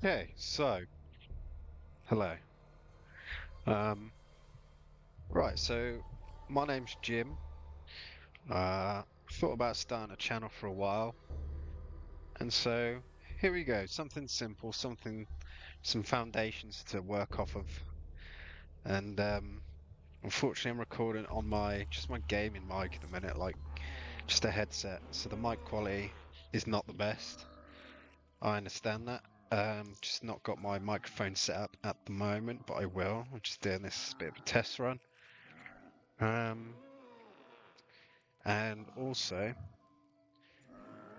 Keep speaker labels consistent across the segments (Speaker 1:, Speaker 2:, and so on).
Speaker 1: Okay, so hello. Um, right, so my name's Jim. Thought about starting a channel for a while, and so here we go. Something simple, some foundations to work off of. And unfortunately, I'm recording on my gaming mic at the minute, like just a headset. So the mic quality is not the best. I understand that. Just not got my microphone set up at the moment, but I will. I'm just doing this bit of a test run. Um, And also,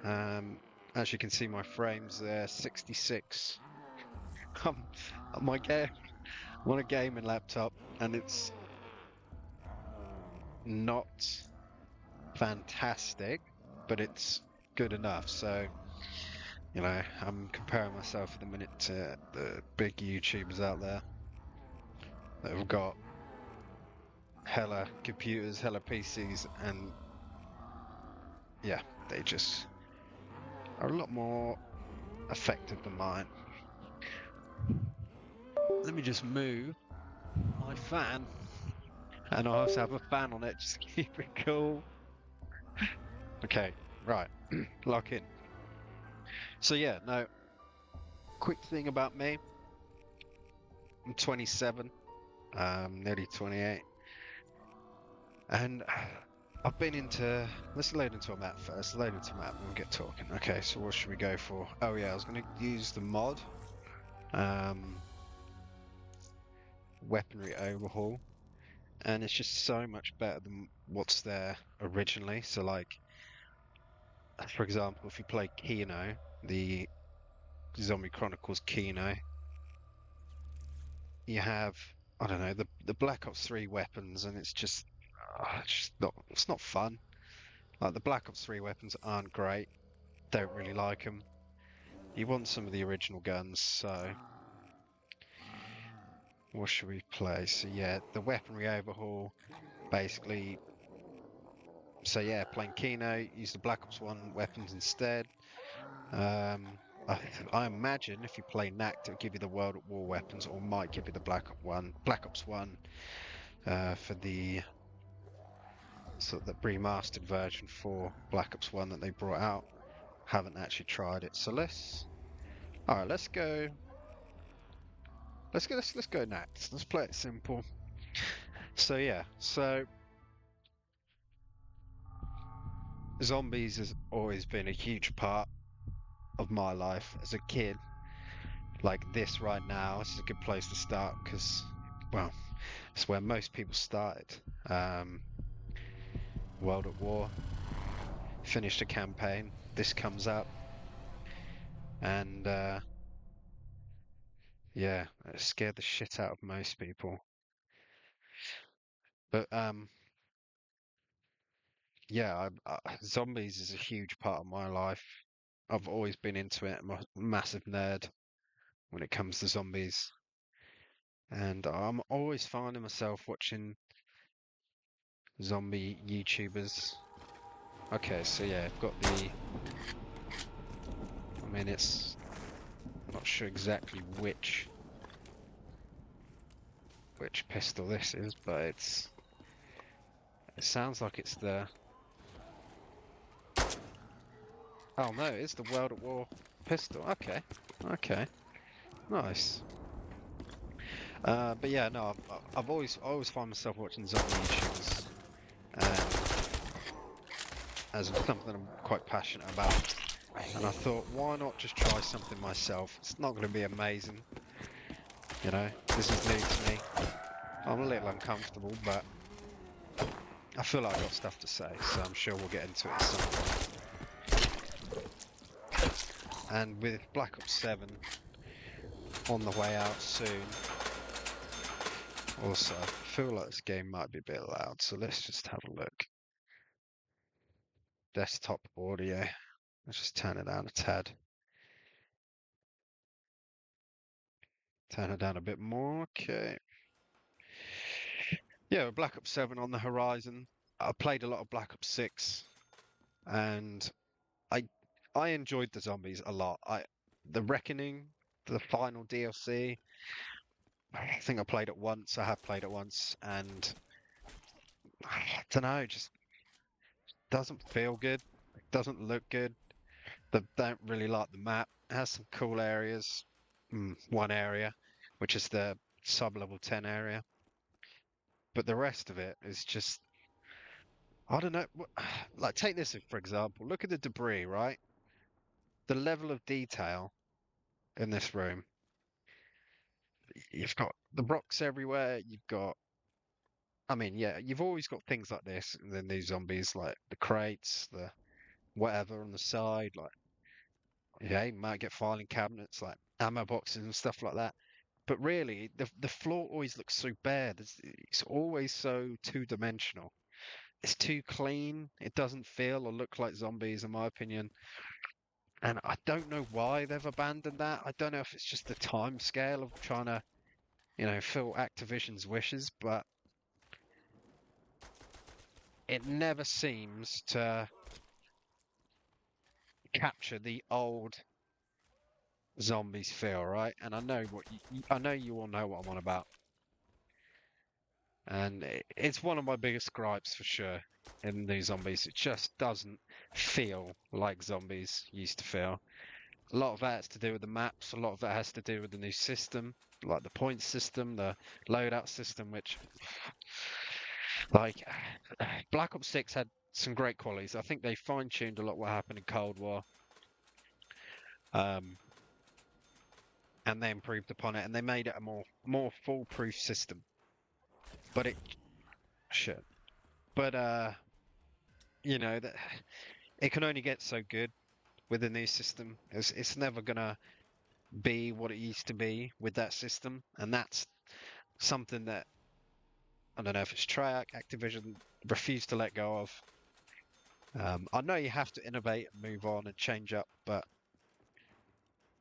Speaker 1: um, as you can see, my frames there, 66. Um, my game, I'm on a gaming laptop, and it's not fantastic, but it's good enough. So, I'm comparing myself at the minute to the big YouTubers out there that have got hella computers, hella PCs, and yeah, they just are a lot more effective than mine. Let me just move my fan. And I also have a fan on it just to keep it cool. Okay, right. Lock in. So yeah, no, quick thing about me. I'm 27, nearly 28. And I've been into let's load into a map first. Load into a map and we'll get talking. Okay, so what should we go for? Oh yeah, I was gonna use the mod. Um Weaponry overhaul. And it's just so much better than what's there originally. So like for example, if you play Kino, the Zombie Chronicles Kino, you have I don't know the Black Ops 3 weapons, and it's not fun. Like the Black Ops 3 weapons aren't great. Don't really like them. You want some of the original guns, so what should we play? So yeah, the weaponry overhaul, basically. So yeah, playing Kino, use the Black Ops 1 weapons instead. Um, I imagine if you play NACT, it'll give you the World at War weapons, or might give you the Black Ops 1, for the sort of the remastered version for Black Ops 1 that they brought out. Haven't actually tried it. So all right, let's go next. Let's play it simple. So yeah, so zombies has always been a huge part of my life as a kid. Like this right now, this is a good place to start because, well, it's where most people started. Um, World at War, finished a campaign. This comes up, and yeah, it scared the shit out of most people. But yeah, zombies is a huge part of my life. I've always been into it. I'm a massive nerd when it comes to zombies, and I'm always finding myself watching zombie YouTubers. Okay, so yeah, I've got the. I mean, it's. I'm not sure exactly which pistol this is, but it sounds like it's the. Oh no, it's the World at War pistol. Okay, okay, nice. But yeah, no, I've always find myself watching zombie YouTubers, as something I'm quite passionate about. And I thought, why not just try something myself? It's not going to be amazing, This is new to me. I'm a little uncomfortable, but I feel like I've got stuff to say, so I'm sure we'll get into it at some point. And with Black Ops 7 on the way out soon, also, I feel like this game might be a bit loud, so let's just have a look. Desktop audio. Let's just turn it down a tad. Turn it down a bit more. Okay. Yeah, Black Ops 7 on the horizon. I played a lot of Black Ops 6, and I I enjoyed the zombies a lot. The Reckoning, the final DLC. I think I played it once. I have played it once, and I don't know, just doesn't feel good. It doesn't look good. They don't really like the map. It has some cool areas. One area, which is the sub-level 10 area, but the rest of it is just I don't know. Like take this for example. Look at the debris, right? The level of detail in this room. You've got the rocks everywhere. You've got I mean, yeah, you've always got things like this, and then these zombies, like the crates, the whatever on the side, like yeah, you might get filing cabinets, like ammo boxes and stuff like that. But really, the floor always looks so bad. It's always so two-dimensional. It's too clean. It doesn't feel or look like zombies, in my opinion. And I don't know why they've abandoned that. I don't know if it's just the time scale of trying to, fill Activision's wishes, but it never seems to capture the old zombies feel, right? And I know I know you all know what I'm on about. And it's one of my biggest gripes for sure in these zombies. It just doesn't feel like zombies used to feel. A lot of that has to do with the maps. A lot of that has to do with the new system, like the point system, the loadout system, which, like, Black Ops 6 had some great qualities. I think they fine-tuned a lot what happened in Cold War, and they improved upon it, and they made it a more foolproof system. But shit. But that it can only get so good with the new system. It's never gonna be what it used to be with that system, and that's something that I don't know if it's Treyarch, Activision refuse to let go of. I know you have to innovate and move on and change up, but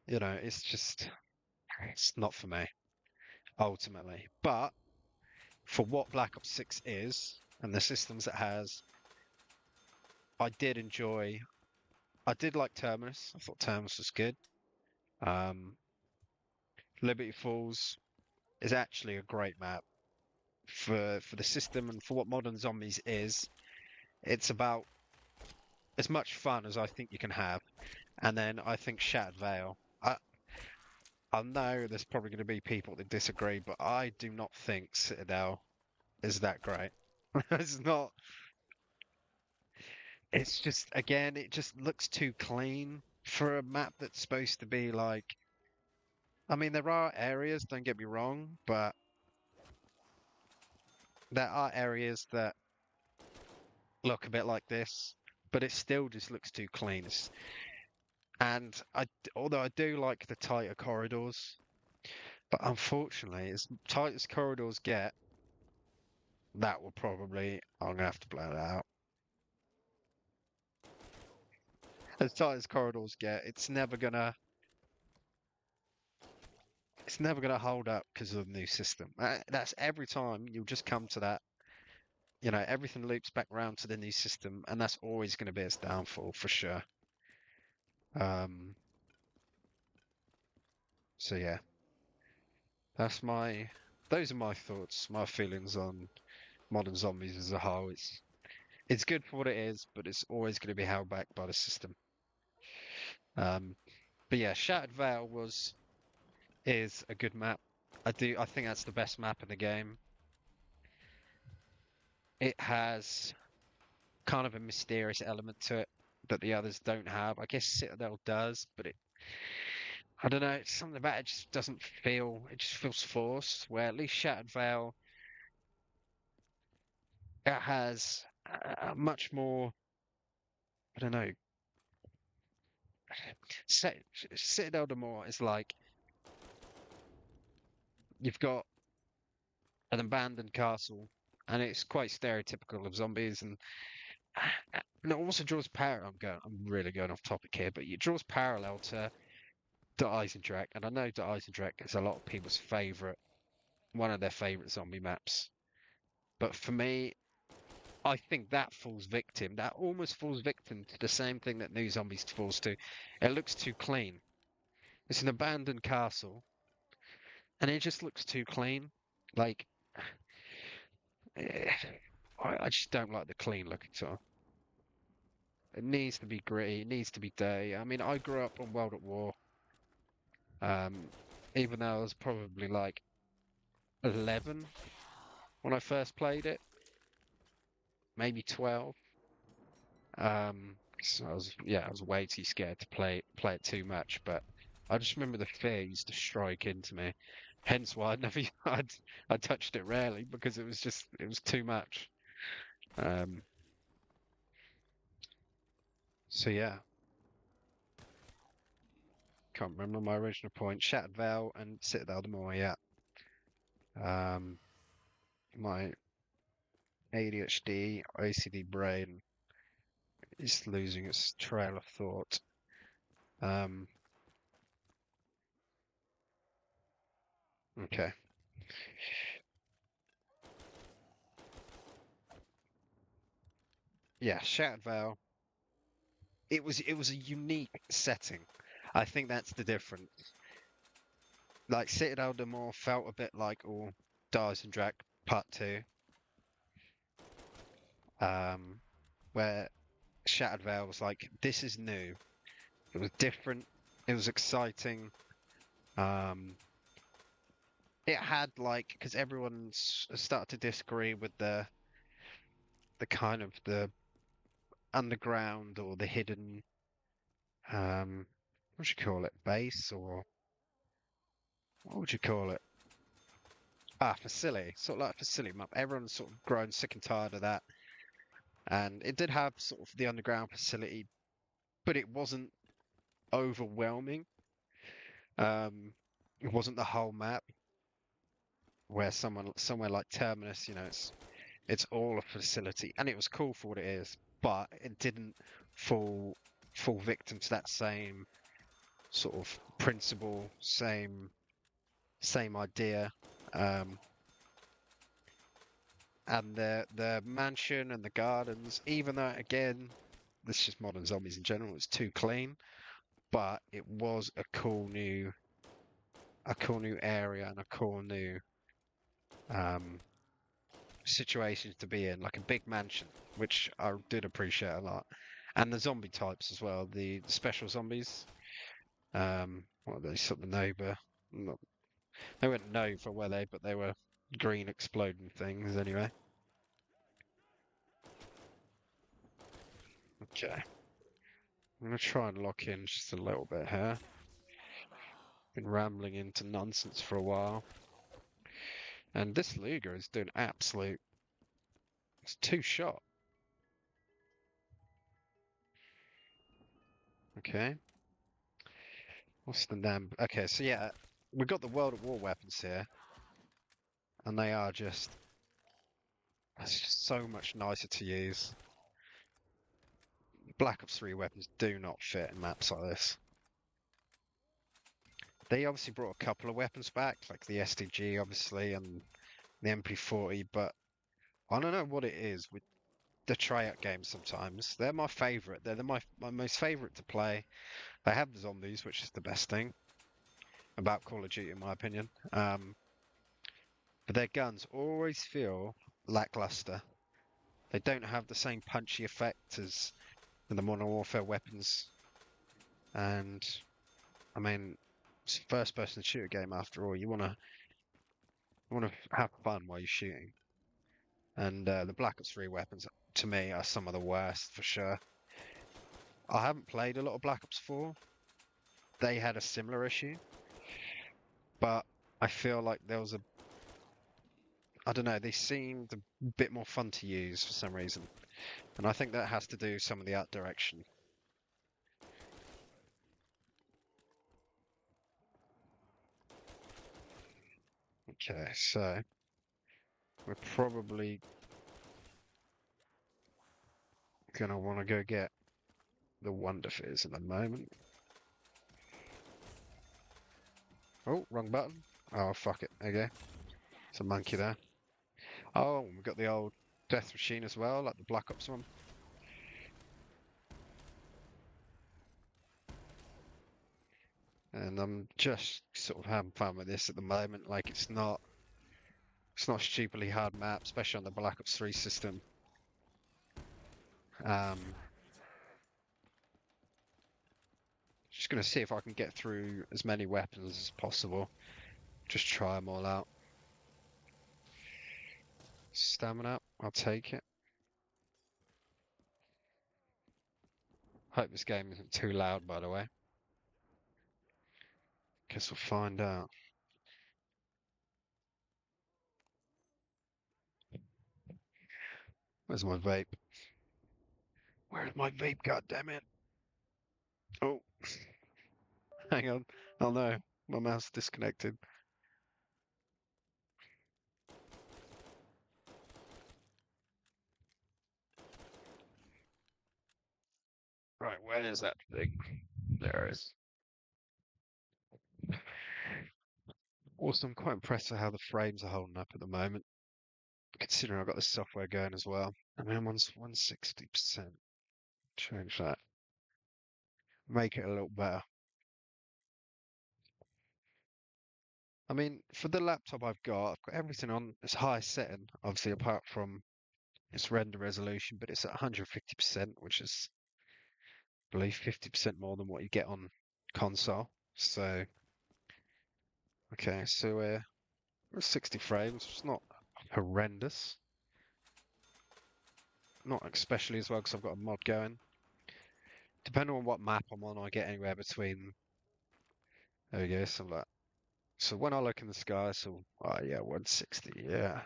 Speaker 1: it's not for me ultimately. But for what Black Ops 6 is and the systems it has, I did enjoy. I did like Terminus. I thought Terminus was good. Um, Liberty Falls is actually a great map for the system and for what Modern Zombies is. It's about as much fun as I think you can have. And then I think Shattered Veil. I know there's probably going to be people that disagree, but I do not think Citadel is that great. It's not. It's just again, it just looks too clean for a map that's supposed to be like. I mean, there are areas, don't get me wrong, but there are areas that look a bit like this, but it still just looks too clean. And although I do like the tighter corridors, but unfortunately, as tight as corridors get, that will probably I'm gonna have to blow it out. As tight as corridors get, it's never gonna hold up because of the new system. That's every time you'll just come to that. Everything loops back around to the new system, and that's always going to be its downfall for sure. Um, so yeah, that's those are my thoughts, my feelings on modern zombies as a whole. It's good for what it is, but it's always going to be held back by the system. Um, but yeah, Shattered Veil is a good map. I think that's the best map in the game. It has kind of a mysterious element to it that the others don't have. I guess Citadel does, but I don't know, it's something about it just doesn't feel, it just feels forced, where at least Shattered Veil, it has a much more, I don't know, Citadel de More is like, you've got an abandoned castle, and it's quite stereotypical of zombies, and it also draws parallel, I'm really going off topic here, but it draws parallel to Der Eisendrache, and I know Der Eisendrache is a lot of people's favourite, one of their favourite zombie maps. But for me, I think that falls victim. That almost falls victim to the same thing that New Zombies falls to. It looks too clean. It's an abandoned castle, and it just looks too clean. Like, eh, I just don't like the clean look at all. It needs to be gritty. It needs to be dirty. I mean, I grew up on World at War. Um, even though I was probably like 11 when I first played it, maybe 12. So I was way too scared to play it too much. But I just remember the fear used to strike into me. Hence why I touched it rarely because it was too much. Um, so yeah, can't remember my original point. Shattered Veil and Citadel de Moor. Yeah. Um, my ADHD, OCD brain is losing its trail of thought. Um, okay. Yeah, Shattered Veil. It was a unique setting. I think that's the difference. Like Citadel de Moor felt a bit like all Dies and Drac Part 2. Where Shattered Veil was like, this is new. It was different. It was exciting. Um, it had like, because everyone's started to disagree with the kind of the underground or the hidden, what would you call it, base, or what would you call it? Ah, facility, sort of like a facility map. Everyone's sort of grown sick and tired of that, and it did have sort of the underground facility, but it wasn't overwhelming. Um, it wasn't the whole map where somewhere like Terminus, it's all a facility, and it was cool for what it is, but it didn't fall fall victim to that same sort of principle, same idea. Um, and the mansion and the gardens, even though again, this is just modern zombies in general, it's too clean, but it was a cool new area and a cool new um, situation to be in, like a big mansion, which I did appreciate a lot. And the zombie types as well, the special zombies. What are they? Sort of Nova. Not, they weren't Nova, were they? But they were green exploding things anyway. Okay. I'm gonna try and lock in just a little bit here. Been rambling into nonsense for a while. And this Luger is doing absolute. It's two shot. Okay. What's the name? Okay, so yeah, we've got the World at War weapons here, and they are just. It's just so much nicer to use. Black Ops 3 weapons do not fit in maps like this. They obviously brought a couple of weapons back, like the SDG, obviously, and the MP40, but I don't know what it is with the Treyarch games sometimes. They're my favourite. They're my most favourite to play. They have the zombies, which is the best thing about Call of Duty, in my opinion. But their guns always feel lackluster. They don't have the same punchy effect as the Modern Warfare weapons. And, I mean, it's a first-person shooter game after all. You wanna have fun while you're shooting. And the Black Ops 3 weapons, to me, are some of the worst for sure. I haven't played a lot of Black Ops 4. They had a similar issue, but I feel like there was I don't know, they seemed a bit more fun to use for some reason. And I think that has to do with some of the art direction. Okay, so we're probably gonna want to go get the Wonder Fizz in a moment. Oh, wrong button. Oh, fuck it. Okay. It's a monkey there. Oh, we got the old Death Machine as well, like the Black Ops one. and I'm just sort of having fun with this at the moment. Like it's not a stupidly hard map, especially on the Black Ops 3 system. Um, just gonna see if I can get through as many weapons as possible. Just try them all out. Stamina up, I'll take it. Hope this game isn't too loud, by the way. Guess we'll find out. Where's my vape? Where's my vape? God damn it! Oh, hang on. Oh no, my mouse disconnected. Right, where is that thing? There it is. Also, I'm quite impressed with how the frames are holding up at the moment, considering I've got the software going as well. I mean, I'm on 160%. Change that. Make it a little better. I mean, for the laptop I've got everything on its highest setting, obviously apart from its render resolution, but it's at 150%, which is, I believe, 50% more than what you get on console. So, okay, so we're 60 frames. It's not horrendous. Not especially as well because I've got a mod going. Depending on what map I'm on, I get anywhere between. There we go, so like, so when I look in the sky, so oh yeah, 160, yeah.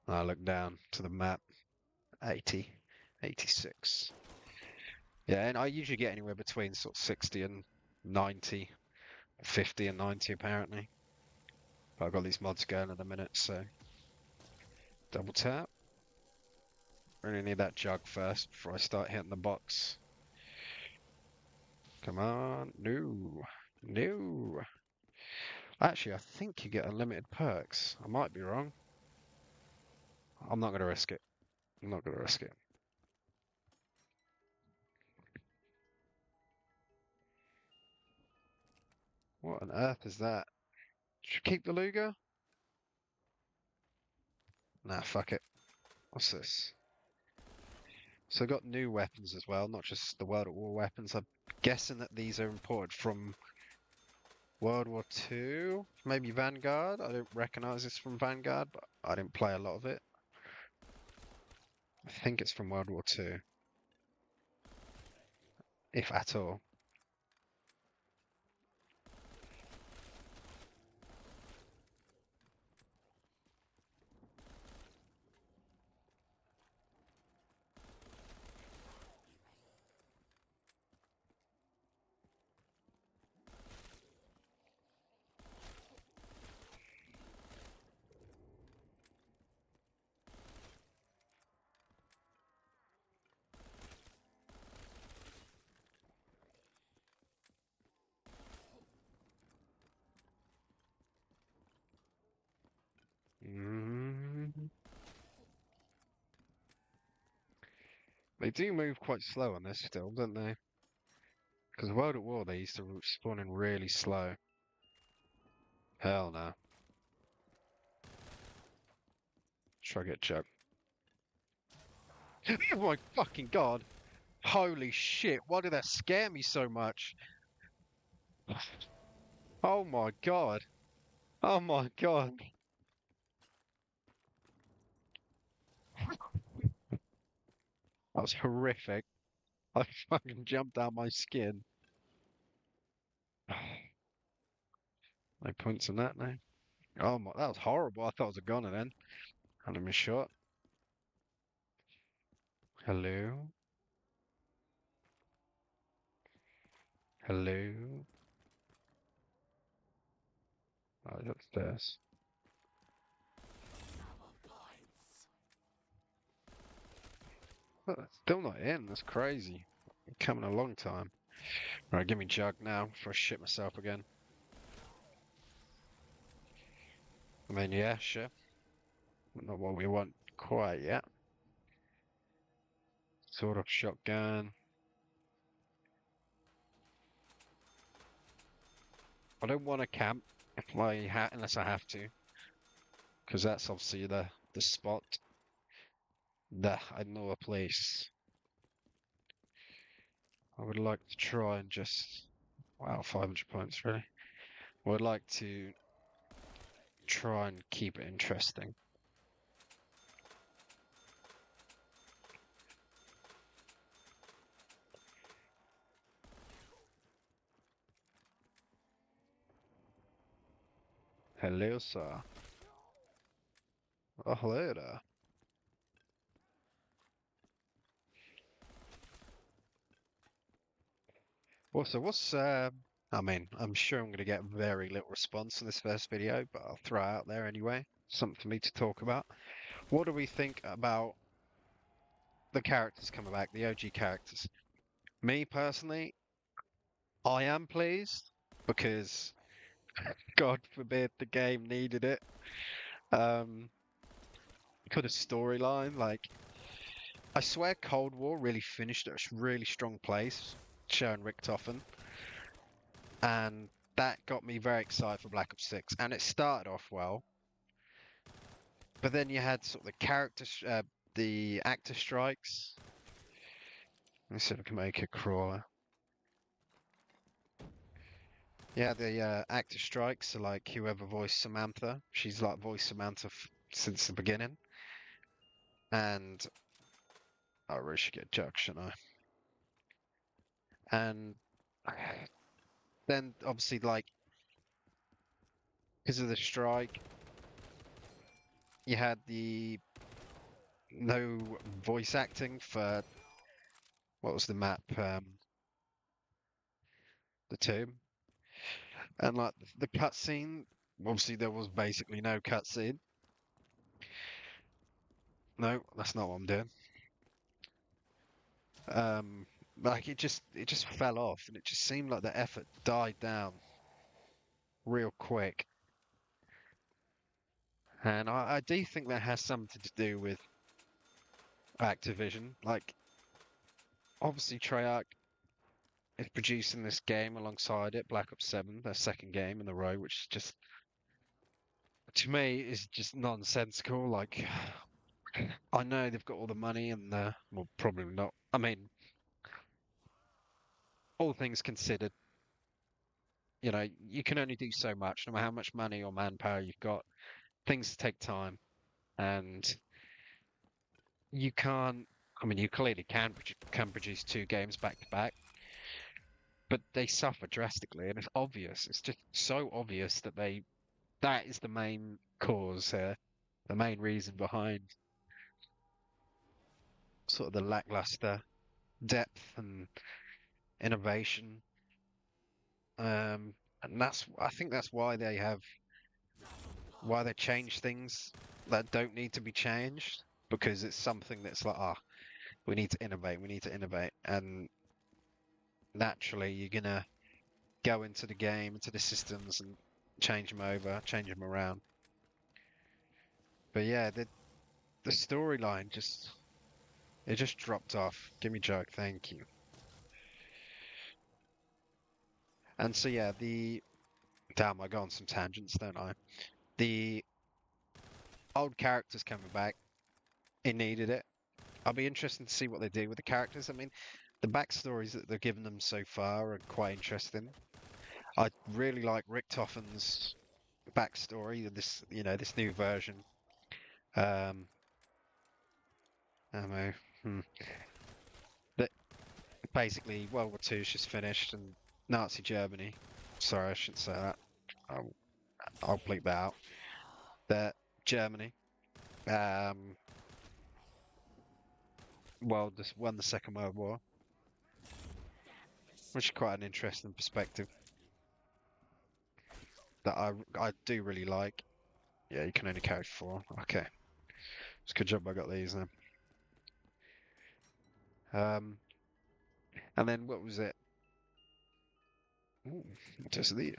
Speaker 1: And I look down to the map, 80, 86. Yeah, and I usually get anywhere between sort of 60 and 90, 50 and 90 apparently. But I've got these mods going at the minute, so double tap. Really need that jug first before I start hitting the box. Come on, no, no. Actually, I think you get unlimited perks. I might be wrong. I'm not going to risk it. I'm not going to risk it. What on earth is that? Should we keep the Luger? Nah, fuck it. What's this? So I got new weapons as well, not just the World at War weapons. I'm guessing that these are imported from World War II, maybe Vanguard. I don't recognize this from Vanguard, but I didn't play a lot of it. I think it's from World War II, if at all. Mm. They do move quite slow on this still, don't they? Because World at War they used to spawn in really slow. Hell no. Try to get Chuck. Oh my fucking god! Holy shit! Why did that scare me so much? Oh my god! Oh my god! That was horrific. I fucking jumped out my skin. No points in that now. Oh my, that was horrible. I thought it was a goner then. Had him shot. Hello? Hello? Oh, he's upstairs. Oh, still not in. That's crazy. Coming a long time. Right, give me jug now before I shit myself again. I mean, yeah, sure. Not what we want quite yet. Sort of shotgun. I don't want to camp if unless I have to, because that's obviously the spot that I know a place. I would like to try and just wow, 500 points really. I would like to try and keep it interesting. Hello, sir. Oh, hello there. Also, I mean, I'm sure I'm going to get very little response in this first video, but I'll throw it out there anyway. Something for me to talk about. What do we think about the characters coming back, the OG characters? Me personally, I am pleased because God forbid the game needed it. Um, for the storyline, like I swear Cold War really finished at a really strong place, showing Richtofen, and that got me very excited for Black Ops 6. And it started off well, but then you had sort of the actor strikes. Let me see if I can make a crawler. Yeah, the actor strikes, so like whoever voiced Samantha, she's like voiced Samantha since the beginning. And I really should get Jug, shouldn't I? And then obviously like because of the strike, you had the no voice acting for what was the map, the tomb, and like the cutscene. Obviously, there was basically no cutscene. No, that's not what I'm doing. Um, like it just fell off, and it just seemed like the effort died down real quick. And I do think that has something to do with Activision. Like, obviously, Treyarch is producing this game alongside it, Black Ops 7, their second game in the row, which is just, to me, is just nonsensical. Like, I know they've got all the money and well, probably not. I mean, all things considered, you can only do so much, no matter how much money or manpower you've got. Things take time, and you can't. I mean, you clearly can produce two games back to back, but they suffer drastically, and it's obvious. It's just so obvious that is the main cause here, the main reason behind sort of the lackluster depth and innovation. And I think that's why they change things that don't need to be changed, because it's something that's like, we need to innovate, and naturally you're gonna go into the game, into the systems, and change them over, change them around. But yeah, the storyline just dropped off. Give me joke, thank you. And so yeah, damn, I go on some tangents, don't I? The old characters coming back, it needed it. I'll be interested to see what they do with the characters. I mean, the backstories that they've given them so far are quite interesting. I really like Richtofen's backstory, this new version. Um, ammo. Hmm. But basically, World War II is just finished, and Nazi Germany. Sorry, I shouldn't say that. I'll, I'll bleep that out. That Germany, um, just won the Second World War, which is quite an interesting perspective that I do really like. Yeah, you can only carry four. Okay, it's a good job I got these then. Um, and then what was it? Ooh, what is these?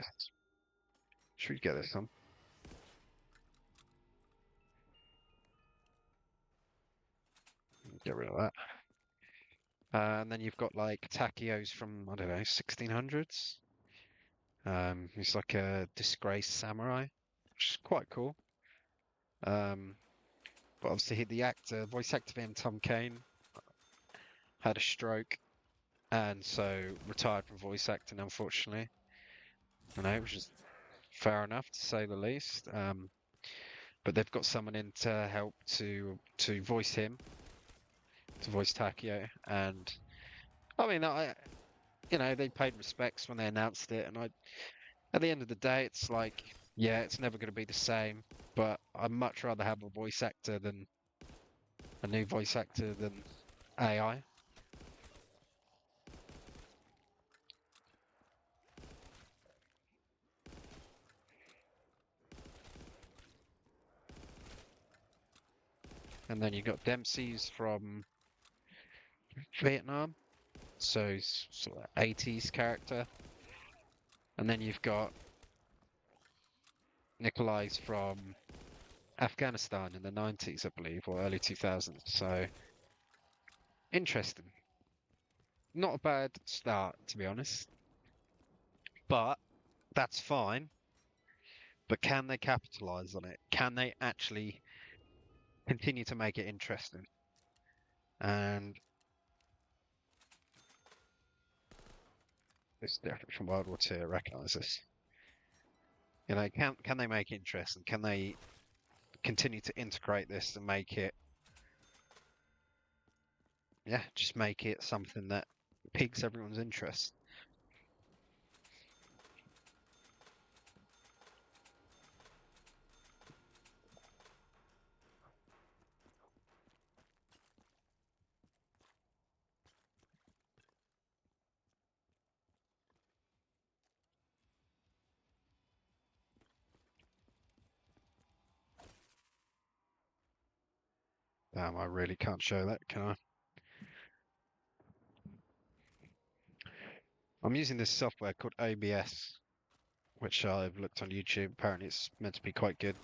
Speaker 1: Should we get this one? Get rid of that. And then you've got like Tachios from, I don't know, 1600s. He's like a disgraced samurai, which is quite cool. Um, but obviously the actor, voice actor for him, Tom Kane, had a stroke and so retired from voice acting, unfortunately. Which is fair enough to say the least. But they've got someone in to help to voice him, to voice Takio, and I mean, they paid respects when they announced it, and at the end of the day, it's like, yeah, it's never going to be the same, but I'd much rather have a new voice actor than AI. And then you got Dempsey's from Vietnam, so he's sort of 80s character. And then you've got Nikolai's from Afghanistan in the 90s, I believe, or early 2000s. So interesting. Not a bad start, to be honest, but that's fine. But can they capitalize on it? Can they actually continue to make it interesting? And this is different from World War II. I recognise this. Can they make it interesting? Can they continue to integrate this and make it, yeah, just make it something that piques everyone's interest? Damn, I really can't show that, can I? I'm using this software called OBS, which I've looked on YouTube. Apparently, it's meant to be quite good.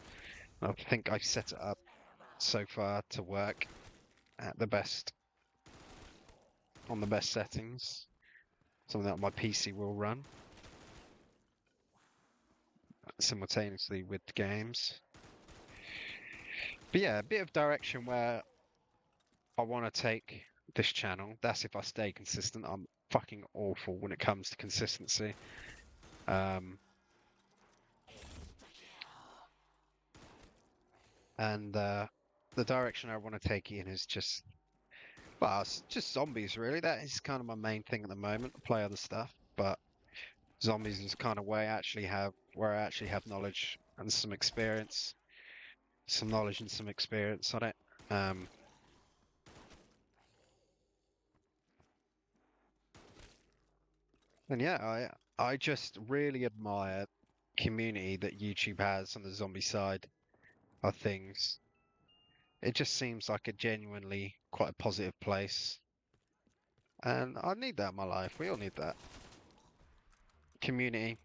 Speaker 1: I think I've set it up so far to work at the best on the best settings, something that my PC will run simultaneously with the games. But yeah, a bit of direction where I want to take this channel. That's if I stay consistent. I'm fucking awful when it comes to consistency. And the direction I want to take it in is just, well, it's just zombies really. That is kind of my main thing at the moment. I play other stuff, but zombies is kind of where I actually have knowledge and some experience, some knowledge and some experience on it. And yeah, I just really admire community that YouTube has on the zombie side of things. It just seems like a genuinely quite a positive place. And I need that in my life. We all need that. Community,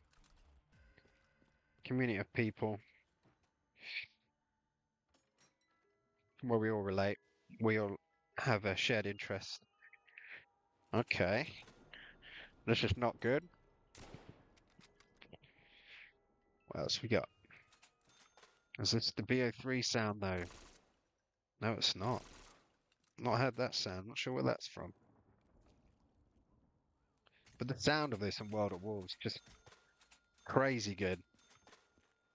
Speaker 1: community of people where we all relate. We all have a shared interest. Okay. This is not good. What else we got? Is this the BO3 sound though? No, it's not. Not heard that sound. Not sure where that's from. But the sound of this in World at War is just crazy good.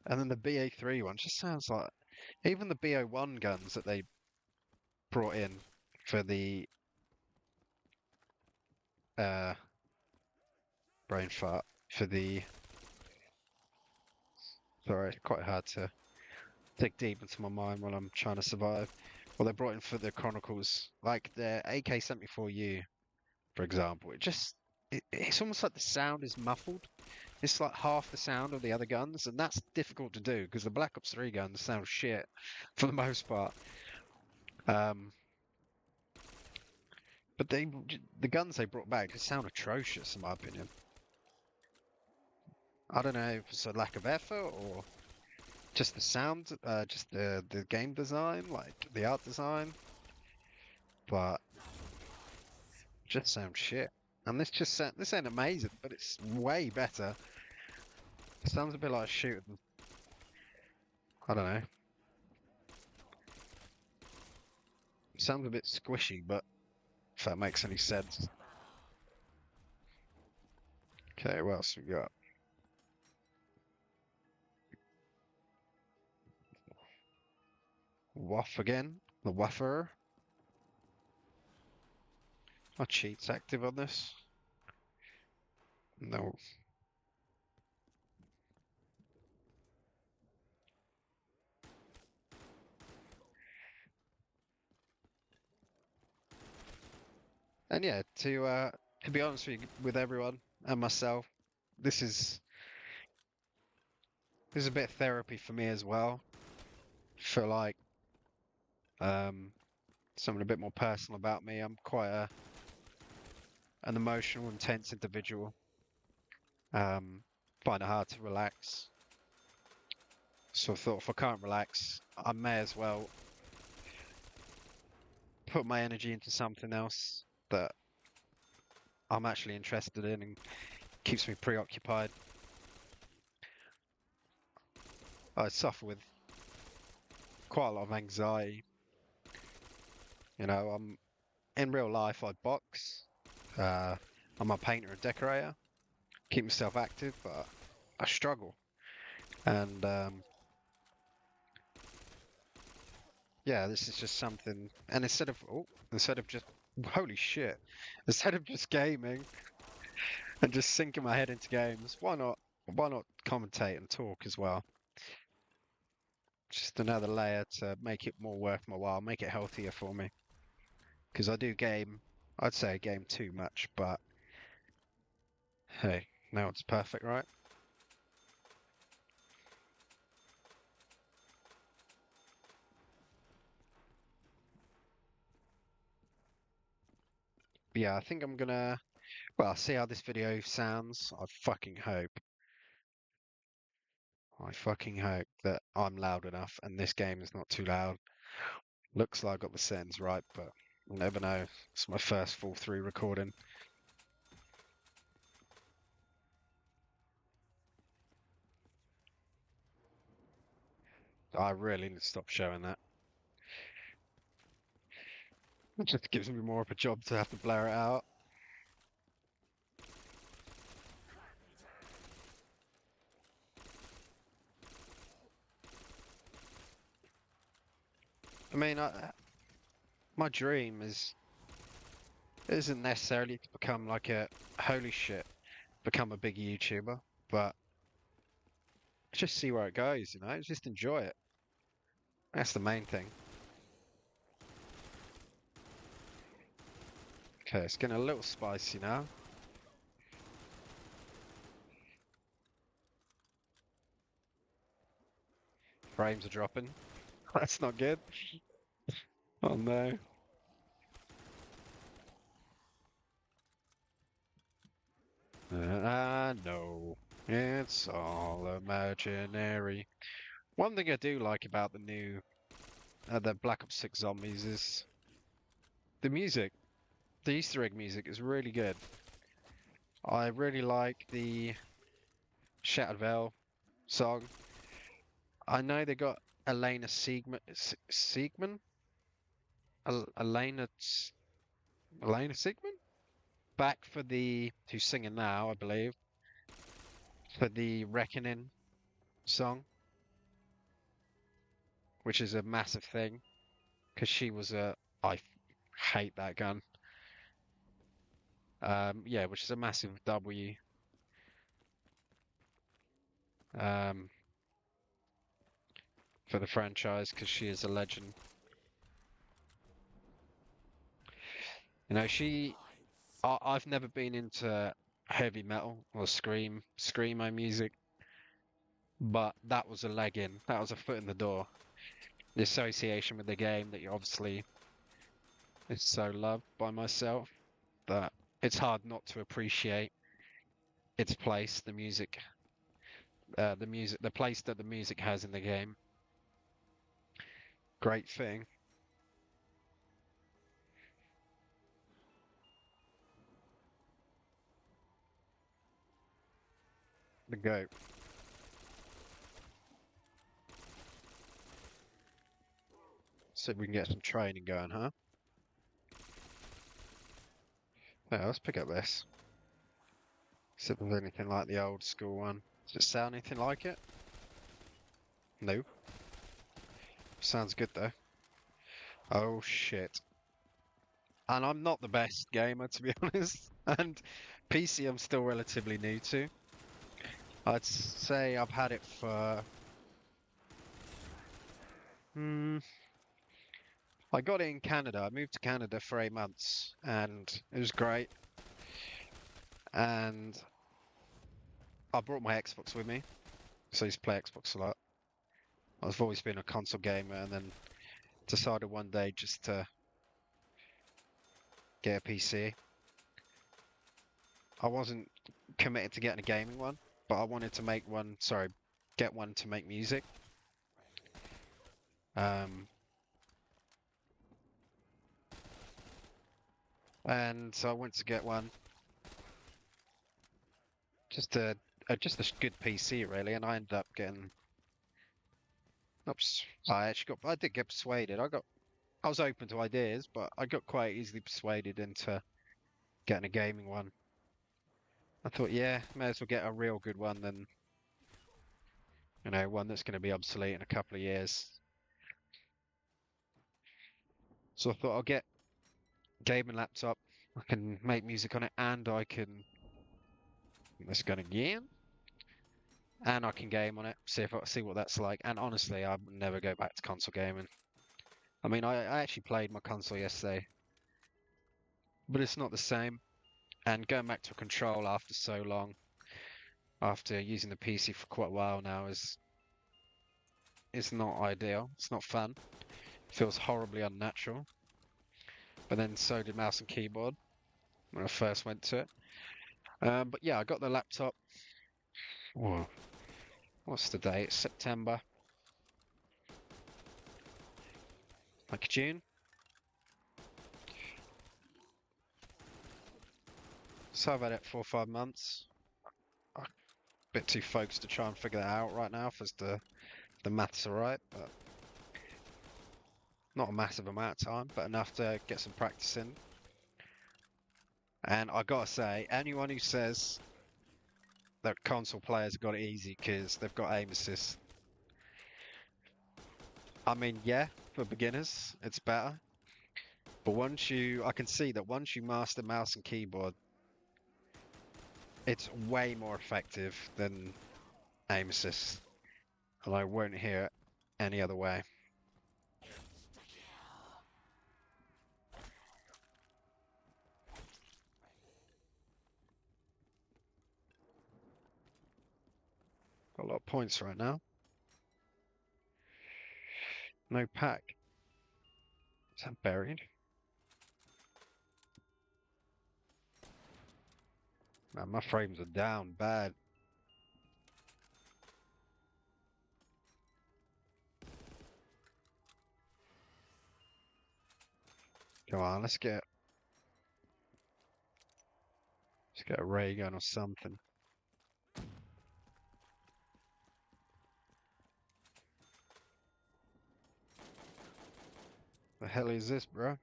Speaker 1: And then the BA3 one just sounds like even the BO1 guns that they brought in for the uh brain fart for the sorry, it's quite hard to dig deep into my mind while I'm trying to survive. Well, they brought in for the Chronicles, like the AK-74U, for example. It's almost like the sound is muffled. It's like half the sound of the other guns, and that's difficult to do because the Black Ops 3 guns sound shit for the most part. But the guns they brought back just sound atrocious in my opinion. I don't know if it's a lack of effort or just the sound, just the game design, like the art design, but just sounds shit. And this ain't amazing, but it's way better Sounds a bit like shooting. I don't know. Sounds a bit squishy, but if that makes any sense. Okay, what else we got? Waff again. The Waffer. Are cheats active on this? No. And yeah, to be honest with everyone and myself, this is a bit of therapy for me as well. For like something a bit more personal about me. I'm quite an emotional, intense individual. Find it hard to relax. So I thought if I can't relax, I may as well put my energy into something else that I'm actually interested in and keeps me preoccupied. I suffer with quite a lot of anxiety. You know, in real life I box. I'm a painter and decorator. Keep myself active, but I struggle. And yeah, this is just something. And instead of just holy shit, instead of just gaming and just sinking my head into games, why not? Why not commentate and talk as well? Just another layer to make it more worth my while, make it healthier for me. Because I do game, I'd say I game too much, but hey, now it's perfect, right? But yeah, I think I'm gonna, well, see how this video sounds. I fucking hope that I'm loud enough and this game is not too loud. Looks like I got the settings right, but you never know. It's my first full through recording. I really need to stop showing that. It just gives me more of a job to have to blur it out. I mean, my dream isn't necessarily to become like a holy shit, become a big YouTuber, but just see where it goes, you know, just enjoy it. That's the main thing. Okay, it's getting a little spicy now. Frames are dropping. That's not good. Oh no. No. It's all imaginary. One thing I do like about the Black Ops 6 Zombies is the music. The Easter egg music is really good. I really like the Shattered Veil song. I know they got Elena Siegman? Elena, Elena Siegman? Back for who's singing now, I believe, for the Reckoning song, which is a massive thing, because she was I hate that gun. Yeah, which is a massive W. Um, for the franchise, because she is a legend. You know, I've never been into heavy metal or screamo music, but that was a leg in. That was a foot in the door. The association with the game that you obviously is so loved by myself that it's hard not to appreciate its place, the place that the music has in the game. Great thing. The goat. See if we can get some training going, huh? Yeah, let's pick up this. See if there's anything like the old school one. Does it sound anything like it? No. Sounds good though. Oh shit. And I'm not the best gamer, to be honest. And PC I'm still relatively new to. I'd say I've had it for... I got it in Canada. I moved to Canada for 8 months and it was great. And I brought my Xbox with me. So I used to play Xbox a lot. I've always been a console gamer and then decided one day just to get a PC. I wasn't committed to getting a gaming one, but I wanted to make one, sorry, get one to make music. And so I went to get one. Just a good PC really, and I ended up getting. Oops, I did get persuaded. I was open to ideas, but I got quite easily persuaded into getting a gaming one. I thought, yeah, may as well get a real good one than, one that's going to be obsolete in a couple of years. So I thought I'll get a gaming laptop. I can make music on it, and I can. Let's go again. And I can game on it, see what that's like. And honestly, I would never go back to console gaming. I mean, I actually played my console yesterday, but it's not the same. And going back to a control after so long, after using the PC for quite a while now, it's not ideal. It's not fun. It feels horribly unnatural. But then so did mouse and keyboard when I first went to it. But yeah, I got the laptop. Whoa. What's the date? September. Like June. So I've had it 4 or 5 months. I'm a bit too focused to try and figure that out right now, if the maths are right, but not a massive amount of time, but enough to get some practice in. And I gotta say, anyone who says that console players got it easy because they've got aim assist, I mean, yeah, for beginners, it's better. But I can see that once you master mouse and keyboard, it's way more effective than aim assist. And I won't hear it any other way. Got a lot of points right now. No pack. Is that buried? Man, my frames are down bad. Come on, let's get a ray gun or something. The hell is this, bro?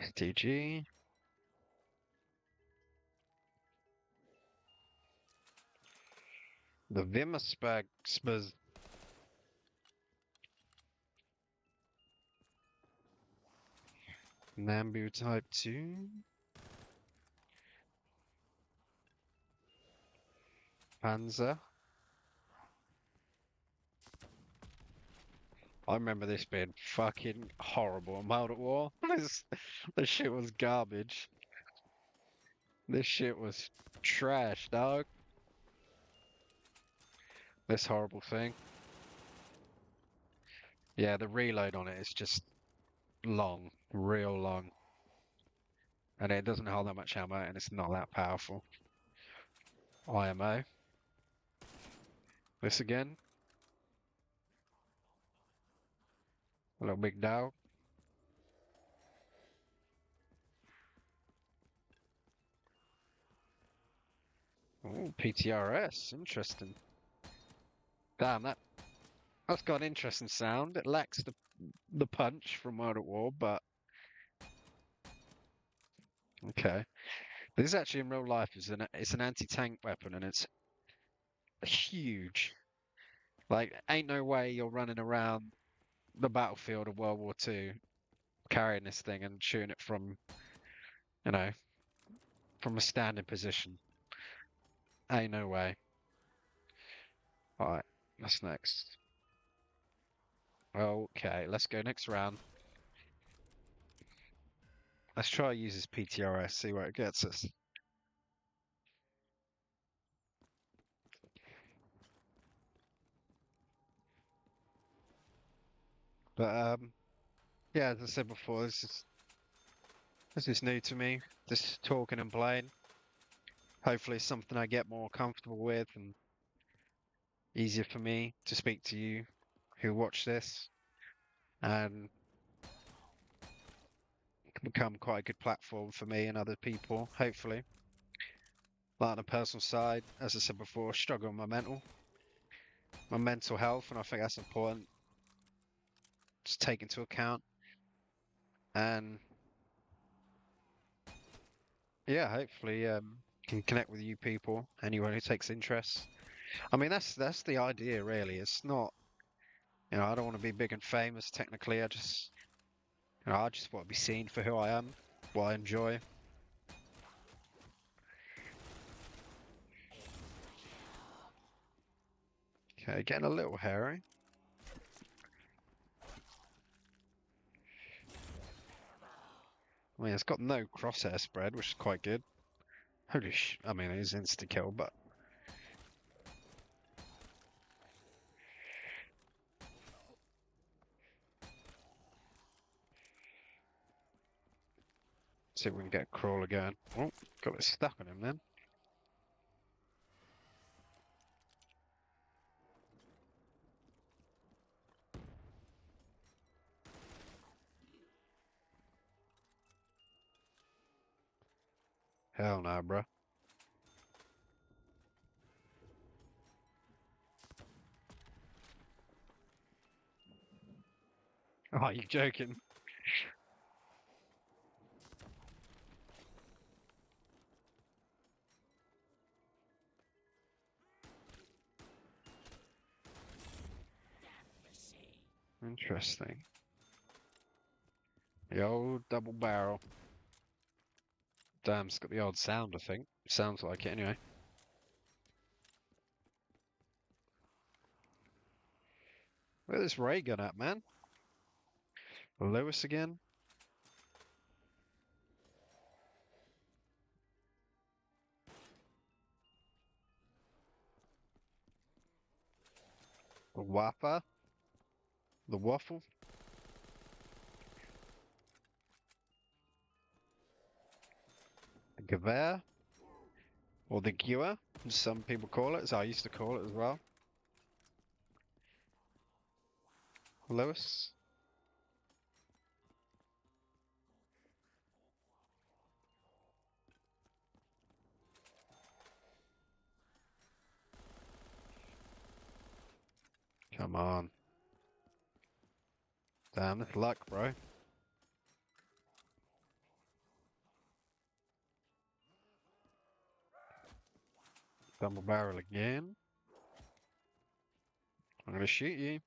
Speaker 1: STG. The Vimmerspag Spaz. Nambu Type 2. Panzer. I remember this being fucking horrible in World at War. This shit was garbage. This shit was trash, dog. This horrible thing. Yeah, the reload on it is just long, real long. And it doesn't hold that much ammo and it's not that powerful. IMO. This again. A little big dog. Oh, PTRS. Interesting. Damn, that... That's got an interesting sound. It lacks the punch from World at War, but okay. This is actually in real life. It's an anti-tank weapon, and it's huge. Like, ain't no way you're running around the battlefield of World War II carrying this thing and shooting it from, you know, from a standing position. Ain't no way. Alright, what's next? Okay, let's go next round. Let's try use this PTRS, see where it gets us. But yeah, as I said before, this is new to me. Just talking and playing. Hopefully, it's something I get more comfortable with and easier for me to speak to you who watch this, and can become quite a good platform for me and other people. Hopefully, like on a personal side, as I said before, struggle with my mental health, and I think that's important to take into account. And yeah, hopefully can connect with you people, anyone who takes interest. I mean, that's the idea, really. It's not, I don't want to be big and famous technically. I just want to be seen for who I am, what I enjoy. Okay, getting a little hairy. I mean, it's got no crosshair spread, which is quite good. Holy sh! I mean, it is insta kill, but see if we can get a crawl again. Oh, got it stuck on him then. Hell no, bro. Oh, you joking? Interesting. The old double barrel. Damn, it's got the odd sound, I think. Sounds like it anyway. Where's this ray gun at, man? Lewis again? The Wappa? The Waffle? The Gewehr? Or the Gewehr, as some people call it, as I used to call it as well. Lewis? Come on. Damn, that's luck, bro. Double barrel again. I'm gonna shoot you.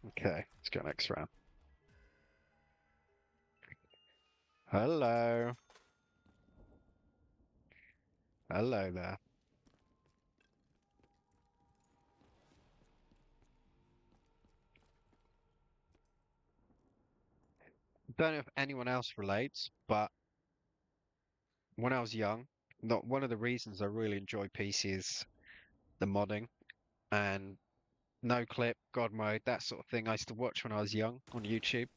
Speaker 1: Okay, let's go next round. Hello. Hello there. Don't know if anyone else relates, but when I was young, not one of the reasons I really enjoy PC is the modding and no clip, God mode, that sort of thing. I used to watch when I was young on YouTube,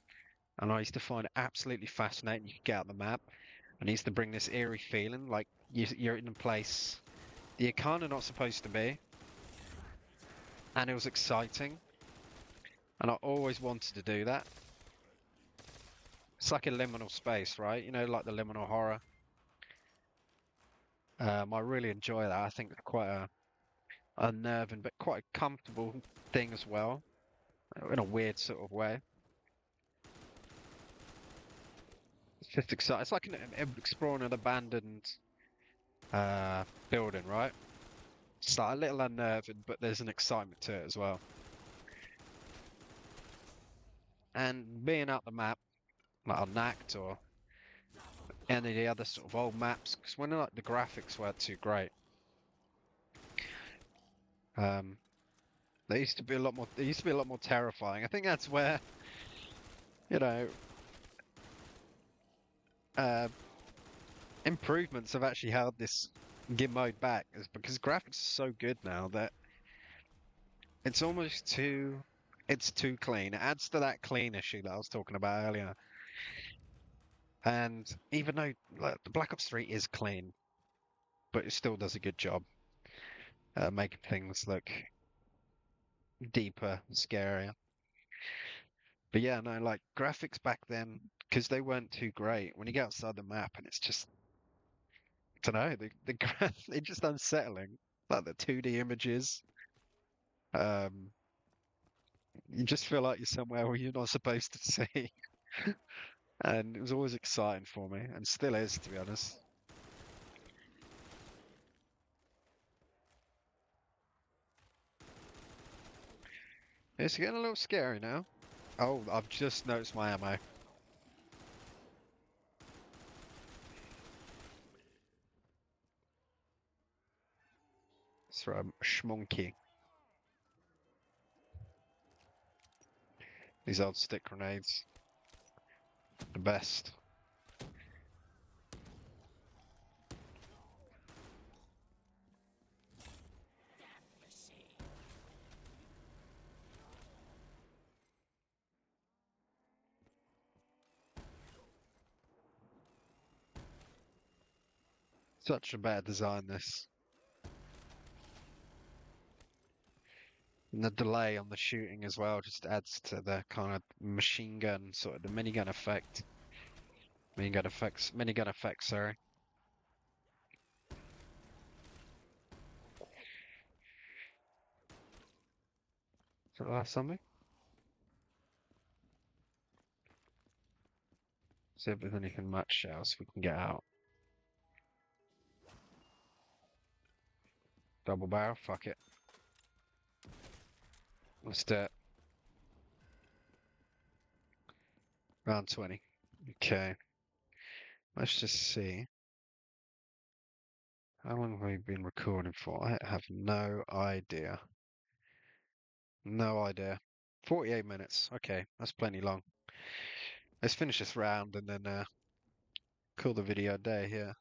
Speaker 1: and I used to find it absolutely fascinating. You could get out the map, and it used to bring this eerie feeling, like you're in a place that you're kind of not supposed to be, and it was exciting, and I always wanted to do that. It's like a liminal space, right? You know, like the liminal horror. I really enjoy that. I think it's quite a unnerving but quite a comfortable thing as well, in a weird sort of way. It's just exciting. It's like exploring an abandoned uh, building, right? It's like a little unnerving, but there's an excitement to it as well. And being out the map, like on Nact or any of the other sort of old maps, because when like the graphics weren't too great, um, they used to be a lot more. They used to be a lot more terrifying. I think that's where, you know, uh, improvements have actually held this game mode back, is because graphics are so good now that it's almost too. It's too clean. It adds to that clean issue that I was talking about earlier. And even though like, the Black Ops 3 is clean, but it still does a good job making things look deeper, scarier. But yeah, no, like graphics back then, because they weren't too great. When you get outside the map, and it's just, I don't know, they're just unsettling. Like the 2D images, um, you just feel like you're somewhere where you're not supposed to see. And it was always exciting for me, and still is, to be honest. It's getting a little scary now. Oh, I've just noticed my ammo. It's from Schmonkey. These old stick grenades. The best. Such a bad design, this. And the delay on the shooting as well just adds to the kind of machine gun, sort of the minigun effect. Minigun effect, sorry. Is that the last something? See if there's anything much else we can get out. Double barrel, fuck it. Let's do it. Round 20. Okay. Let's just see. How long have we been recording for? I have no idea. No idea. 48 minutes. Okay, that's plenty long. Let's finish this round and then call the video a day here.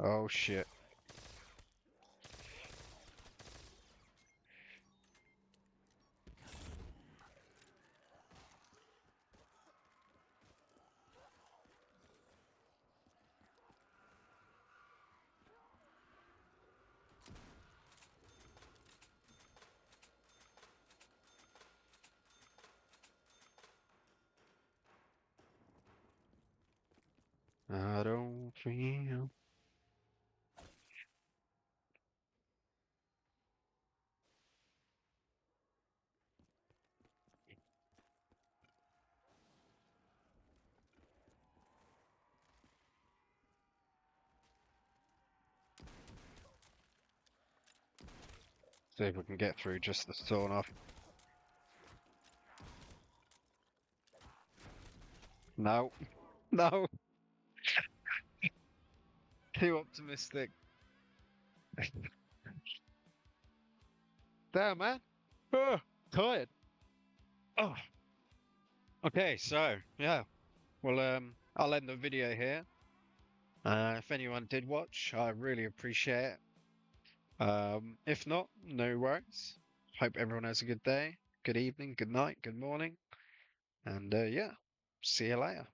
Speaker 1: Oh shit. I don't feel. See if we can get through just the sawn off. No. No. Too optimistic. Damn, man. Oh, tired. Oh. Okay, so yeah. Well, I'll end the video here. If anyone did watch, I really appreciate it. If not, no worries. Hope everyone has a good day, good evening, good night, good morning, and yeah, see you later.